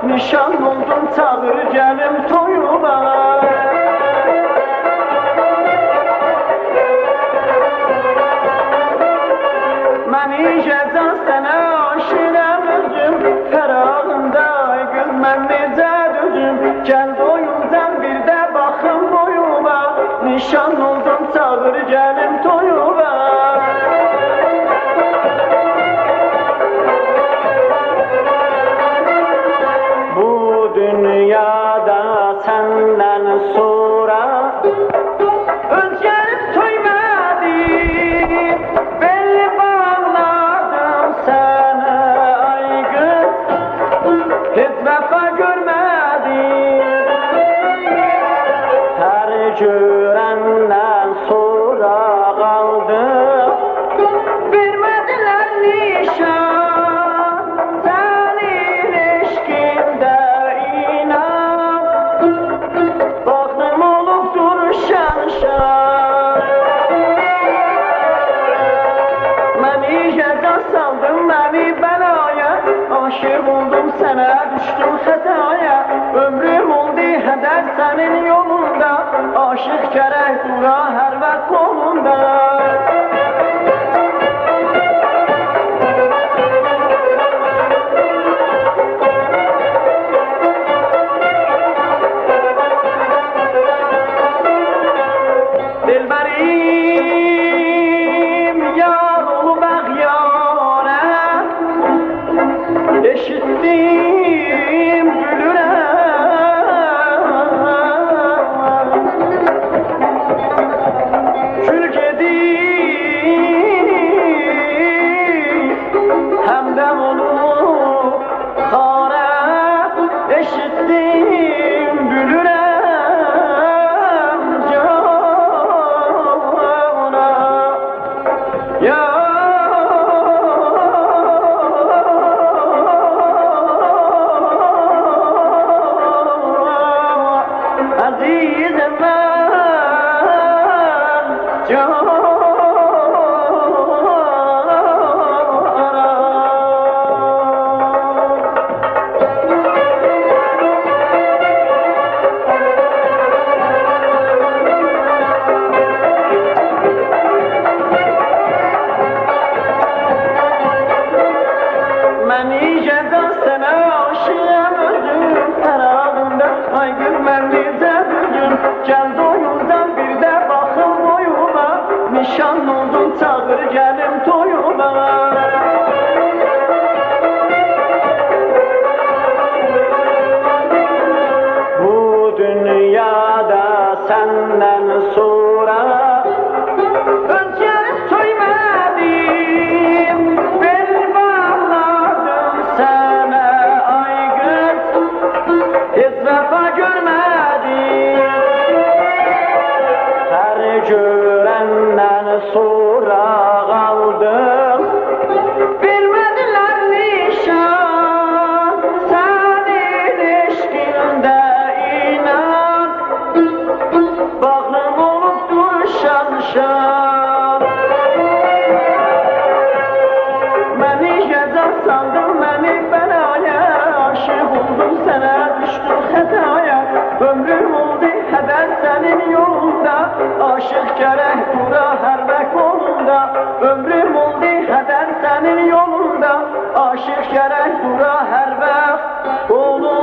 nişan oldum çağır gəlim toyuma. Məni gəzən sənə aşirəm özüm, fərağında gül mən necə düzüm. Gəl boyundan bir də baxım boyuma, nişan oldum çağır gəlim toyuma. Bu dünyada səndən sonra özgərib söymədim, belli bağladım sənə ay qız, heç vəfa görmədim. Hər görəndən sonra qaldım, vermədilər nişan, sənin eşqində inan. Baxdım olubdur şan-şan, məni gəzən saldın məni bəlaya, aşıq oldum sənə düşdüm xətaya. Ömrüm oldu hədər sənin yolunda, aşıq gərək dura hər vaxt qolunda. Dilbərim yar olub əğyara, eşitdim gülürəm. Gül gedib həmdəm olub xara, eşitdim gülürəm cana. Ya azizim mən cana. Məni gəzən sənə aşığım özüm, fərağında ay gül mən necə düzüm. Gəl doyundan bir də baxım boyuma, nişan oldum çağır gəlim toyuma. Bu dünyada səndən sonra özgərib söymədim, bel bağladım sənə ay qız, heç vəfa görmədim. Hər görəndən sonra qaldım, vermədilər nişan, sənin eşqində inan. Bağlım olubdur şan-şan, məni gəzən saldın məni bəlaya, aşıq oldum sənə düşdüm xətaya. Ömrüm oldu hədər sənin yolunda, aşıq gərək dura hər vaxt qolunda. Ömrüm oldu hədər sənin yolunda, aşıq gərək dura hər vaxt qolunda.